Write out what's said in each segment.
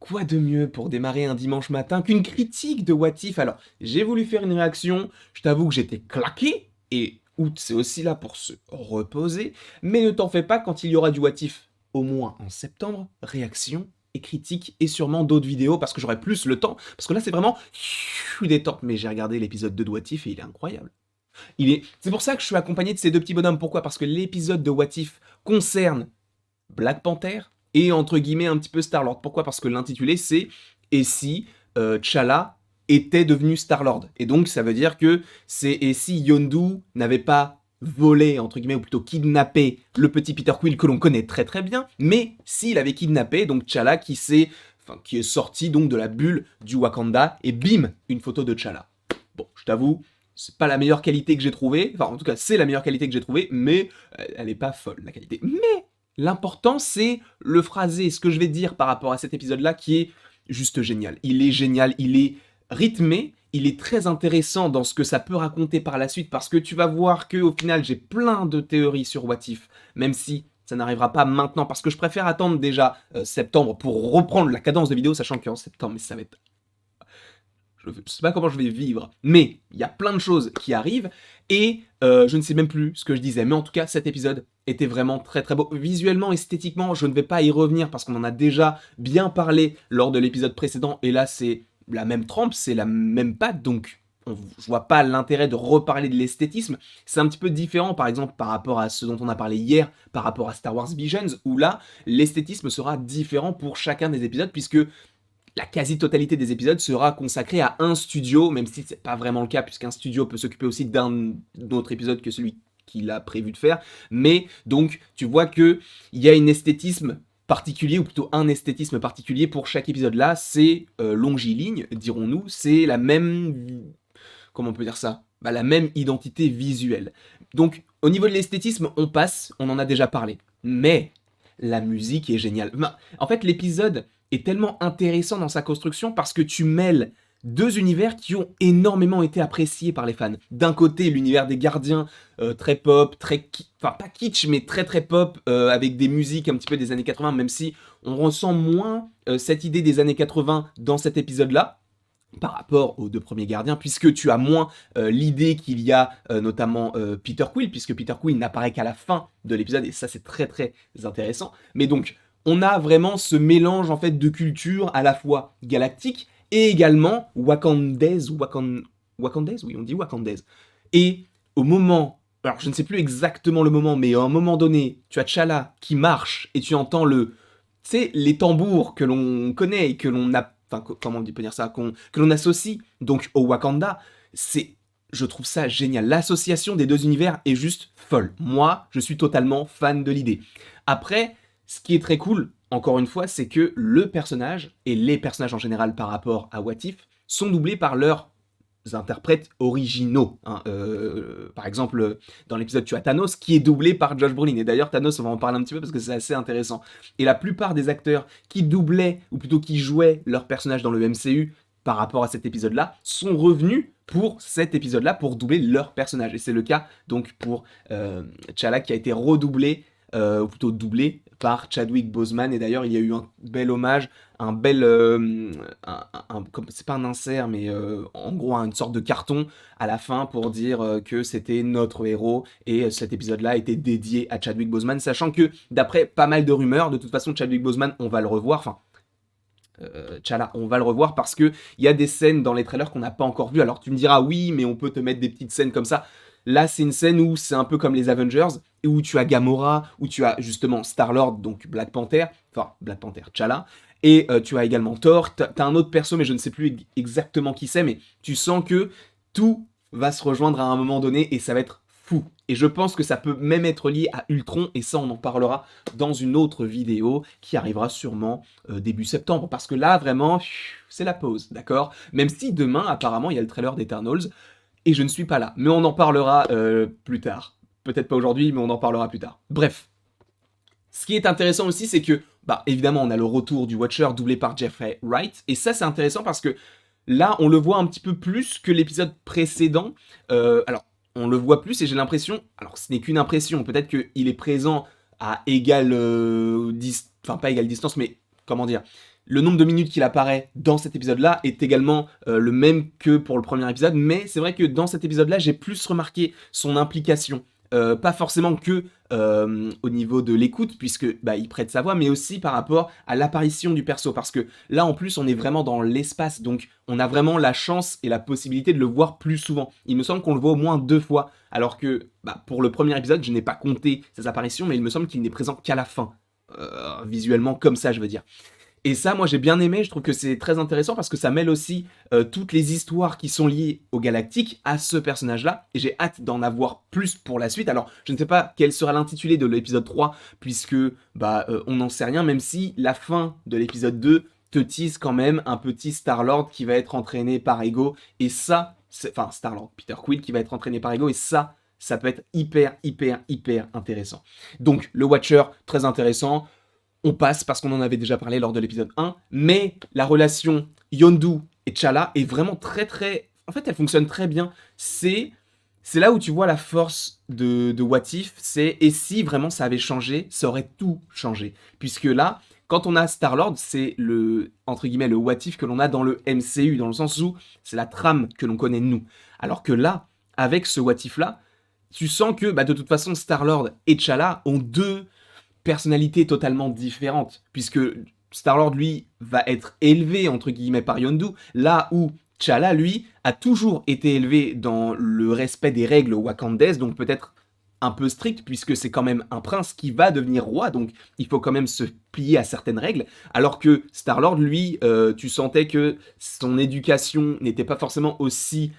quoi de mieux pour démarrer un dimanche matin qu'une critique de What If? Alors, j'ai voulu faire une réaction, je t'avoue que j'étais claqué, et août c'est aussi là pour se reposer, mais ne t'en fais pas quand il y aura du What If, au moins en septembre, réaction et critique et sûrement d'autres vidéos parce que j'aurai plus le temps, parce que là c'est vraiment détente, mais j'ai regardé l'épisode 2 de What If et il est incroyable. C'est pour ça que je suis accompagné de ces deux petits bonhommes, pourquoi? Parce que l'épisode de What If concerne Black Panther et entre guillemets un petit peu Star-Lord. Pourquoi? Parce que l'intitulé c'est «Et si T'Challa était devenu Star-Lord?» et donc ça veut dire que c'est «Et si Yondu n'avait pas volé» entre guillemets, ou plutôt kidnappé le petit Peter Quill que l'on connaît très très bien, mais s'il avait kidnappé donc T'Challa qui est sorti donc de la bulle du Wakanda et bim, une photo de T'Challa. Bon, je t'avoue, c'est pas la meilleure qualité que j'ai trouvée, enfin en tout cas c'est la meilleure qualité que j'ai trouvée, mais elle est pas folle la qualité. Mais l'important, c'est le phrasé, ce que je vais dire par rapport à cet épisode-là qui est juste génial. Il est génial, il est rythmé, il est très intéressant dans ce que ça peut raconter par la suite, parce que tu vas voir que au final, j'ai plein de théories sur What If, même si ça n'arrivera pas maintenant, parce que je préfère attendre déjà septembre pour reprendre la cadence de vidéo, sachant qu'en septembre, mais ça va être je sais pas comment je vais vivre, mais il y a plein de choses qui arrivent, et je ne sais même plus ce que je disais, mais en tout cas, cet épisode était vraiment très très beau. Visuellement, esthétiquement, je ne vais pas y revenir, parce qu'on en a déjà bien parlé lors de l'épisode précédent, et là, c'est la même trempe, c'est la même patte, donc je vois pas l'intérêt de reparler de l'esthétisme. C'est un petit peu différent, par exemple, par rapport à ce dont on a parlé hier, par rapport à Star Wars Visions, où là, l'esthétisme sera différent pour chacun des épisodes, puisque la quasi-totalité des épisodes sera consacrée à un studio, même si c'est pas vraiment le cas, puisqu'un studio peut s'occuper aussi d'un autre épisode que celui qu'il a prévu de faire. Mais donc, tu vois que il y a un esthétisme particulier, ou plutôt un esthétisme particulier pour chaque épisode. Là, c'est longiligne, dirons-nous, c'est la même... Comment on peut dire ça? Bah, la même identité visuelle. Donc, au niveau de l'esthétisme, on passe, on en a déjà parlé. Mais la musique est géniale. Enfin, en fait, l'épisode est tellement intéressant dans sa construction parce que tu mêles deux univers qui ont énormément été appréciés par les fans. D'un côté, l'univers des gardiens, très pop, enfin pas kitsch, mais très très pop, avec des musiques un petit peu des années 80, même si on ressent moins cette idée des années 80 dans cet épisode-là, par rapport aux deux premiers gardiens, puisque tu as moins l'idée qu'il y a notamment Peter Quill, puisque Peter Quill n'apparaît qu'à la fin de l'épisode, et ça c'est très très intéressant. Mais donc, on a vraiment ce mélange en fait de culture à la fois galactique et également wakandaise, wakandaise, oui on dit wakandaise. Et au moment, alors je ne sais plus exactement le moment, mais à un moment donné, tu as T'Challa qui marche et tu entends tu sais, les tambours que l'on connaît et que l'on a, enfin, comment on peut dire ça, que l'on associe donc au Wakanda, je trouve ça génial. L'association des deux univers est juste folle. Moi, je suis totalement fan de l'idée. Après, ce qui est très cool, encore une fois, c'est que le personnage, et les personnages en général par rapport à What If, sont doublés par leurs interprètes originaux. Hein. Par exemple, dans l'épisode, tu as Thanos qui est doublé par Josh Brolin. Et d'ailleurs, Thanos, on va en parler un petit peu parce que c'est assez intéressant. Et la plupart des acteurs qui doublaient, ou plutôt qui jouaient leur personnage dans le MCU par rapport à cet épisode-là, sont revenus pour cet épisode-là pour doubler leur personnage. Et c'est le cas donc pour T'Challa qui a été redoublé, ou plutôt doublé par Chadwick Boseman. Et d'ailleurs, il y a eu un bel hommage, un bel... c'est pas un insert, mais en gros une sorte de carton à la fin pour dire que c'était notre héros. Et cet épisode-là a été dédié à Chadwick Boseman, sachant que d'après pas mal de rumeurs, de toute façon, Chadwick Boseman, on va le revoir. Enfin, T'Challa, on va le revoir parce que il y a des scènes dans les trailers qu'on n'a pas encore vues. Alors tu me diras oui, mais on peut te mettre des petites scènes comme ça. Là, c'est une scène où c'est un peu comme les Avengers, et où tu as Gamora, où tu as justement Star-Lord, donc Black Panther, T'Challa, et tu as également Thor, t'as un autre perso, mais je ne sais plus exactement qui c'est, mais tu sens que tout va se rejoindre à un moment donné, et ça va être fou. Et je pense que ça peut même être lié à Ultron, et ça on en parlera dans une autre vidéo qui arrivera sûrement début septembre, parce que là vraiment, c'est la pause, d'accord? Même si demain, apparemment, il y a le trailer d'Eternals, et je ne suis pas là. Mais on en parlera plus tard. Peut-être pas aujourd'hui, mais on en parlera plus tard. Bref. Ce qui est intéressant aussi, c'est que, bah, évidemment, on a le retour du Watcher doublé par Jeffrey Wright. Et ça, c'est intéressant parce que là, on le voit un petit peu plus que l'épisode précédent. Alors, on le voit plus et j'ai l'impression... Alors, ce n'est qu'une impression. Peut-être qu'il est présent à égale... Enfin, pas égale distance, mais... Comment dire? le nombre de minutes qu'il apparaît dans cet épisode-là est également le même que pour le premier épisode, mais c'est vrai que dans cet épisode-là, j'ai plus remarqué son implication. Pas forcément que au niveau de l'écoute, puisque bah, il prête sa voix, mais aussi par rapport à l'apparition du perso, parce que là, en plus, on est vraiment dans l'espace, donc on a vraiment la chance et la possibilité de le voir plus souvent. Il me semble qu'on le voit au moins 2 fois, alors que bah, pour le premier épisode, je n'ai pas compté ses apparitions, mais il me semble qu'il n'est présent qu'à la fin. Visuellement comme ça, je veux dire. Et ça, moi, j'ai bien aimé. Je trouve que c'est très intéressant parce que ça mêle aussi toutes les histoires qui sont liées au Galactique à ce personnage-là. Et j'ai hâte d'en avoir plus pour la suite. Alors, je ne sais pas quel sera l'intitulé de l'épisode 3, puisque bah, on n'en sait rien, même si la fin de l'épisode 2 te tease quand même un petit Star-Lord qui va être entraîné par Ego. Et ça, enfin, Star-Lord, Peter Quill qui va être entraîné par Ego. Et ça peut être hyper, hyper, hyper intéressant. Donc, le Watcher, très intéressant. On passe parce qu'on en avait déjà parlé lors de l'épisode 1, mais la relation Yondu et T'Challa est vraiment très très... En fait, elle fonctionne très bien. C'est là où tu vois la force de What If, c'est et si vraiment ça avait changé, ça aurait tout changé. Puisque là, quand on a Star-Lord, c'est le, entre guillemets, le What If que l'on a dans le MCU, dans le sens où c'est la trame que l'on connaît nous. Alors que là, avec ce What If là, tu sens que bah, de toute façon Star-Lord et T'Challa ont deux personnalités totalement différentes, puisque Star-Lord, lui, va être élevé, entre guillemets, par Yondu, là où T'Challa, lui, a toujours été élevé dans le respect des règles wakandaises, donc peut-être un peu strict, puisque c'est quand même un prince qui va devenir roi, donc il faut quand même se plier à certaines règles, alors que Star-Lord, lui, tu sentais que son éducation n'était pas forcément aussi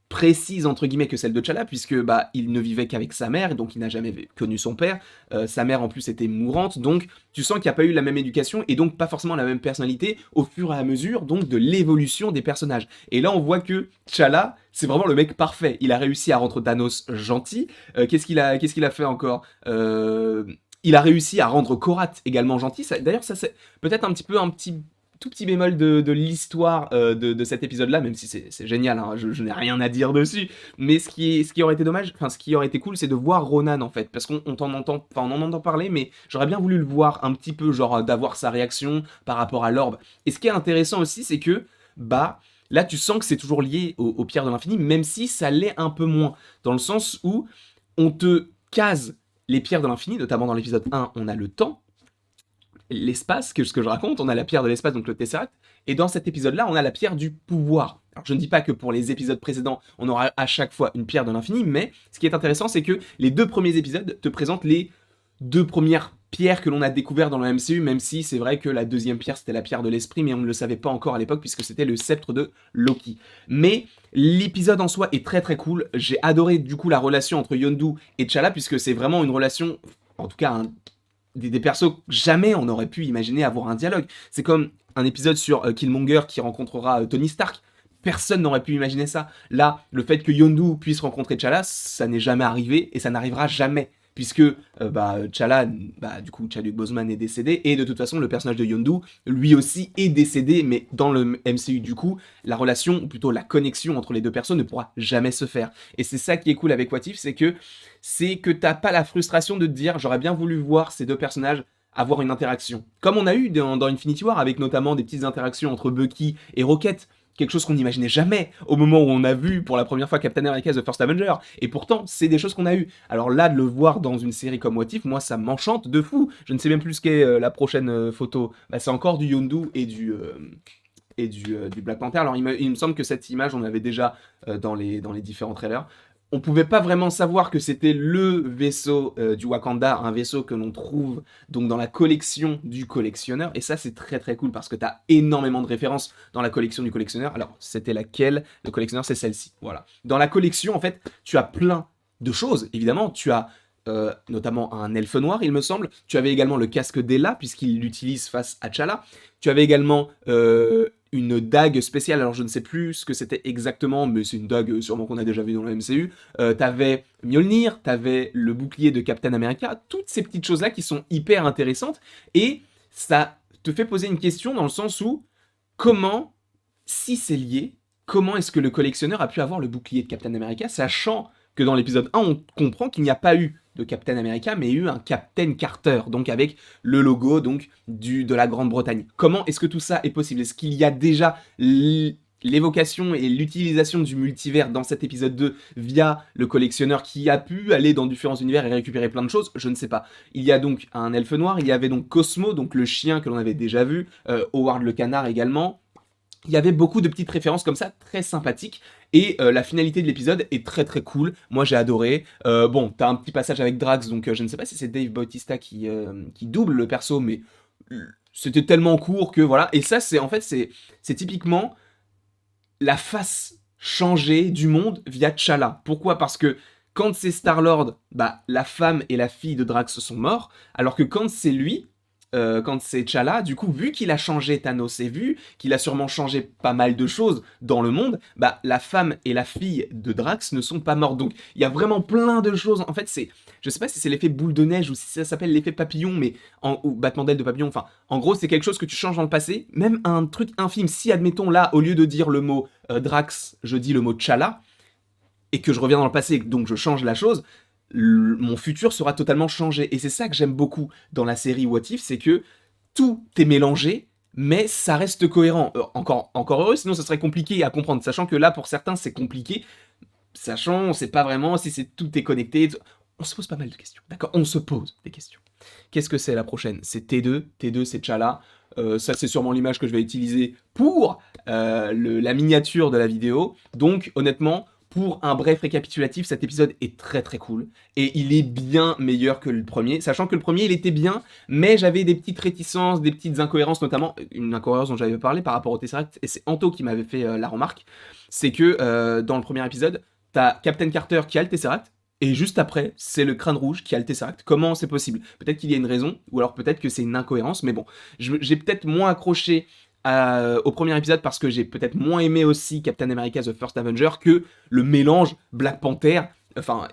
précise entre guillemets que celle de T'Challa, puisque bah il ne vivait qu'avec sa mère, donc il n'a jamais connu son père. Sa mère en plus était mourante, donc tu sens qu'il n'y a pas eu la même éducation et donc pas forcément la même personnalité au fur et à mesure donc de l'évolution des personnages. Et là on voit que T'Challa c'est vraiment le mec parfait. Il a réussi à rendre Thanos gentil. Qu'est-ce qu'il a fait encore il a réussi à rendre Korath également gentil. D'ailleurs, ça c'est peut-être un petit tout petit bémol de l'histoire de cet épisode-là, même si c'est génial, hein, je n'ai rien à dire dessus. Mais ce qui aurait été dommage, enfin ce qui aurait été cool, c'est de voir Ronan en fait, parce qu'on on en entend parler, mais j'aurais bien voulu le voir un petit peu, genre d'avoir sa réaction par rapport à l'orbe. Et ce qui est intéressant aussi, c'est que bah là tu sens que c'est toujours lié aux pierres de l'infini, même si ça l'est un peu moins, dans le sens où on te case les pierres de l'infini, notamment dans l'épisode 1, on a le temps, l'espace, que ce que je raconte, on a la pierre de l'espace, donc le Tesseract, et dans cet épisode-là, on a la pierre du pouvoir. Alors je ne dis pas que pour les épisodes précédents, on aura à chaque fois une pierre de l'infini, mais ce qui est intéressant, c'est que les 2 premiers épisodes te présentent les 2 premières pierres que l'on a découvert dans le MCU, même si c'est vrai que la deuxième pierre, c'était la pierre de l'esprit, mais on ne le savait pas encore à l'époque, puisque c'était le sceptre de Loki. Mais l'épisode en soi est très très cool, j'ai adoré du coup la relation entre Yondu et T'Challa, puisque c'est vraiment une relation, en tout cas des persos jamais on aurait pu imaginer avoir un dialogue. C'est comme un épisode sur Killmonger qui rencontrera Tony Stark. Personne n'aurait pu imaginer ça. Là, le fait que Yondu puisse rencontrer T'Challa, ça n'est jamais arrivé et ça n'arrivera jamais. Puisque T'Challa, du coup, Chadwick Boseman est décédé, et de toute façon, le personnage de Yondu, lui aussi, est décédé, mais dans le MCU, du coup, la relation, ou plutôt la connexion entre les deux personnes ne pourra jamais se faire. Et c'est ça qui est cool avec What If, c'est que t'as pas la frustration de te dire, j'aurais bien voulu voir ces deux personnages avoir une interaction. Comme on a eu dans Infinity War, avec notamment des petites interactions entre Bucky et Rocket, quelque chose qu'on n'imaginait jamais au moment où on a vu pour la première fois Captain America The First Avenger, et pourtant c'est des choses qu'on a eues. Alors là, de le voir dans une série comme What If, moi ça m'enchante de fou. Je ne sais même plus ce qu'est la prochaine photo. Bah, c'est encore du Yondu et du Black Panther. Alors il me semble que cette image on avait déjà dans les différents trailers. On pouvait pas vraiment savoir que c'était le vaisseau du Wakanda, un vaisseau que l'on trouve donc dans la collection du collectionneur, et ça c'est très très cool parce que t'as énormément de références dans la collection du collectionneur. Alors c'était laquelle? Le collectionneur c'est celle-ci, voilà. Dans la collection en fait, tu as plein de choses, évidemment, tu as notamment un elfe noir, il me semble. Tu avais également le casque d'Ella, puisqu'il l'utilise face à T'Challa. Tu avais également une dague spéciale, alors je ne sais plus ce que c'était exactement, mais c'est une dague sûrement qu'on a déjà vu dans le MCU. T'avais Mjolnir, t'avais le bouclier de Captain America, toutes ces petites choses-là qui sont hyper intéressantes, et ça te fait poser une question dans le sens où, comment, si c'est lié, comment est-ce que le collectionneur a pu avoir le bouclier de Captain America, sachant que dans l'épisode 1, on comprend qu'il n'y a pas eu de Captain America, mais eu un Captain Carter, donc avec le logo donc de la Grande-Bretagne. Comment est-ce que tout ça est possible? Est-ce qu'il y a déjà l'évocation et l'utilisation du multivers dans cet épisode 2 via le collectionneur qui a pu aller dans différents univers et récupérer plein de choses? Je ne sais pas. Il y a donc un elfe noir, il y avait donc Cosmo, donc le chien que l'on avait déjà vu, Howard le canard également. Il y avait beaucoup de petites références comme ça, très sympathiques, et la finalité de l'épisode est très très cool, moi j'ai adoré. Bon, t'as un petit passage avec Drax, donc je ne sais pas si c'est Dave Bautista qui double le perso, mais c'était tellement court que voilà, et ça c'est en fait, c'est typiquement la face changée du monde via T'Challa. Pourquoi? Parce que quand c'est Star-Lord, bah, la femme et la fille de Drax sont morts, alors que quand c'est lui, quand c'est T'Challa, du coup, vu qu'il a changé Thanos et vu qu'il a sûrement changé pas mal de choses dans le monde, bah, la femme et la fille de Drax ne sont pas mortes. Donc, il y a vraiment plein de choses. En fait, je sais pas si c'est l'effet boule de neige ou si ça s'appelle l'effet papillon, mais ou battement d'aile de papillon. Enfin, en gros, c'est quelque chose que tu changes dans le passé. Même un truc infime. Si, admettons, là, au lieu de dire le mot Drax, je dis le mot T'Challa, et que je reviens dans le passé, donc je change la chose, mon futur sera totalement changé. Et c'est ça que j'aime beaucoup dans la série What If, c'est que tout est mélangé, mais ça reste cohérent. Encore heureux, sinon ça serait compliqué à comprendre, sachant que là, pour certains, c'est compliqué, sachant, on sait pas vraiment si tout est connecté. On se pose pas mal de questions, d'accord? On se pose des questions. Qu'est-ce que c'est la prochaine? C'est T2, T2 c'est T'Challa. Ça c'est sûrement l'image que je vais utiliser pour la miniature de la vidéo. Donc honnêtement, pour un bref récapitulatif, cet épisode est très très cool, et il est bien meilleur que le premier, sachant que le premier il était bien, mais j'avais des petites réticences, des petites incohérences, notamment une incohérence dont j'avais parlé par rapport au Tesseract, et c'est Anto qui m'avait fait la remarque, c'est que dans le premier épisode, t'as Captain Carter qui a le Tesseract, et juste après, c'est le Crâne Rouge qui a le Tesseract. Comment c'est possible? Peut-être qu'il y a une raison, ou alors peut-être que c'est une incohérence, mais bon, j'ai peut-être moins accroché au premier épisode parce que j'ai peut-être moins aimé aussi Captain America The First Avenger que le mélange Black Panther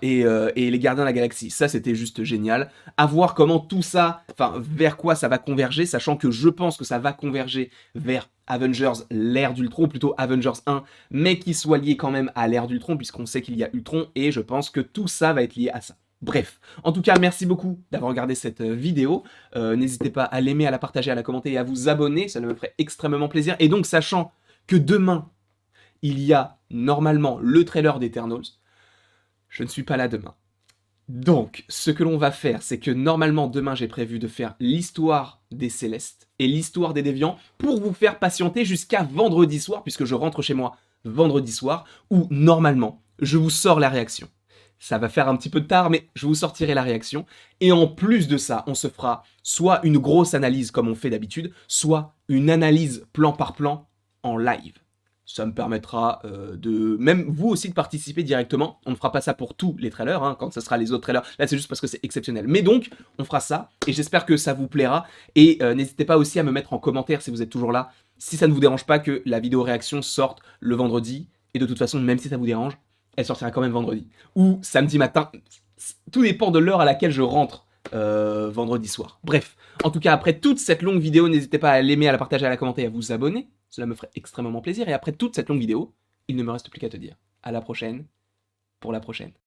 et les Gardiens de la Galaxie. Ça, c'était juste génial. À voir comment tout ça, vers quoi ça va converger, sachant que je pense que ça va converger vers Avengers l'ère d'Ultron, ou plutôt Avengers 1, mais qui soit lié quand même à l'ère d'Ultron, puisqu'on sait qu'il y a Ultron, et je pense que tout ça va être lié à ça. Bref, en tout cas, merci beaucoup d'avoir regardé cette vidéo. N'hésitez pas à l'aimer, à la partager, à la commenter et à vous abonner, ça me ferait extrêmement plaisir. Et donc, sachant que demain, il y a normalement le trailer d'Eternals, je ne suis pas là demain. Donc, ce que l'on va faire, c'est que normalement, demain, j'ai prévu de faire l'histoire des Célestes et l'histoire des Déviants pour vous faire patienter jusqu'à vendredi soir, puisque je rentre chez moi vendredi soir, où normalement, je vous sors la réaction. Ça va faire un petit peu tard, mais je vous sortirai la réaction. Et en plus de ça, on se fera soit une grosse analyse comme on fait d'habitude, soit une analyse plan par plan en live. Ça me permettra même vous aussi de participer directement. On ne fera pas ça pour tous les trailers, hein, quand ce sera les autres trailers. Là, c'est juste parce que c'est exceptionnel. Mais donc, on fera ça, et j'espère que ça vous plaira. Et n'hésitez pas aussi à me mettre en commentaire, si vous êtes toujours là, si ça ne vous dérange pas que la vidéo réaction sorte le vendredi. Et de toute façon, même si ça vous dérange, elle sortira quand même vendredi. Ou samedi matin. Tout dépend de l'heure à laquelle je rentre vendredi soir. Bref, en tout cas, après toute cette longue vidéo, n'hésitez pas à l'aimer, à la partager, à la commenter et à vous abonner. Cela me ferait extrêmement plaisir. Et après toute cette longue vidéo, il ne me reste plus qu'à te dire à la prochaine pour la prochaine.